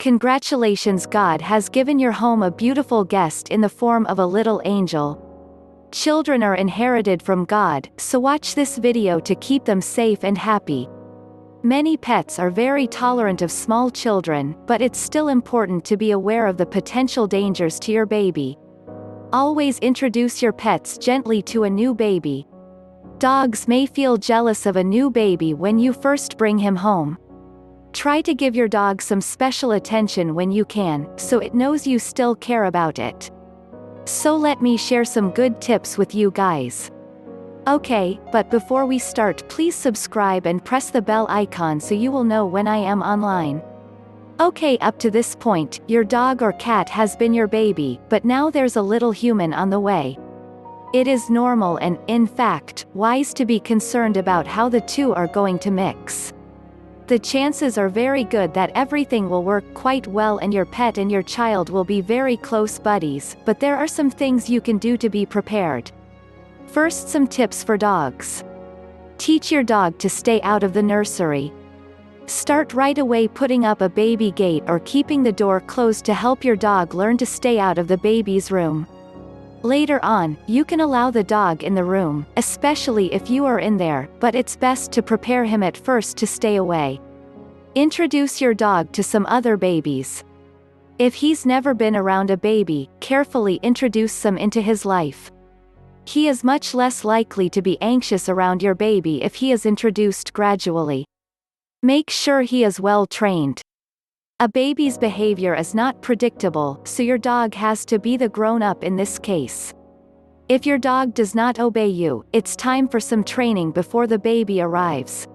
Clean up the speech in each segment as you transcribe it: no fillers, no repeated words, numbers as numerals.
Congratulations, God has given your home a beautiful guest in the form of a little angel. Children are inherited from God, so watch this video to keep them safe and happy. Many pets are very tolerant of small children, but it's still important to be aware of the potential dangers to your baby. Always introduce your pets gently to a new baby. Dogs may feel jealous of a new baby when you first bring him home. Try to give your dog some special attention when you can, so it knows you still care about it. So let me share some good tips with you guys. Okay, but before we start, please subscribe and press the bell icon so you will know when I am online. Okay, up to this point, your dog or cat has been your baby, but now there's a little human on the way. It is normal and, in fact, wise to be concerned about how the two are going to mix. The chances are very good that everything will work quite well and your pet and your child will be very close buddies, but there are some things you can do to be prepared. First, some tips for dogs. Teach your dog to stay out of the nursery. Start right away putting up a baby gate or keeping the door closed to help your dog learn to stay out of the baby's room. Later on, you can allow the dog in the room, especially if you are in there, but it's best to prepare him at first to stay away. Introduce your dog to some other babies. If he's never been around a baby, carefully introduce some into his life. He is much less likely to be anxious around your baby if he is introduced gradually. Make sure he is well trained. A baby's behavior is not predictable, so your dog has to be the grown-up in this case. If your dog does not obey you, it's time for some training before the baby arrives.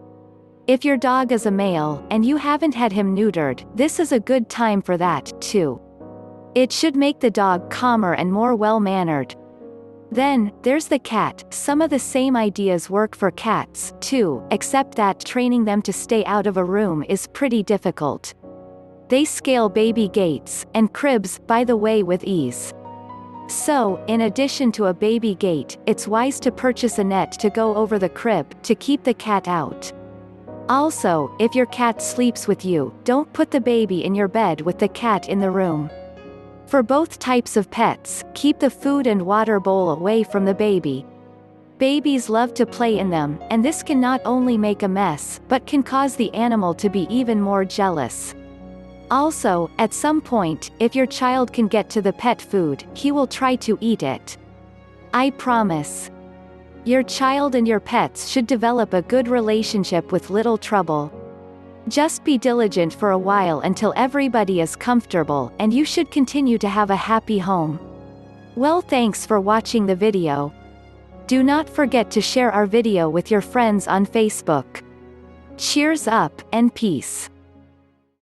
If your dog is a male, and you haven't had him neutered, this is a good time for that, too. It should make the dog calmer and more well-mannered. Then, there's the cat. Some of the same ideas work for cats, too, except that training them to stay out of a room is pretty difficult. They scale baby gates, and cribs, by the way, with ease. So, in addition to a baby gate, it's wise to purchase a net to go over the crib, to keep the cat out. Also, if your cat sleeps with you, don't put the baby in your bed with the cat in the room. For both types of pets, keep the food and water bowl away from the baby. Babies love to play in them, and this can not only make a mess, but can cause the animal to be even more jealous. Also, at some point, if your child can get to the pet food, he will try to eat it. I promise. Your child and your pets should develop a good relationship with little trouble. Just be diligent for a while until everybody is comfortable, and you should continue to have a happy home. Well, thanks for watching the video. Do not forget to share our video with your friends on Facebook. Cheers up, and peace.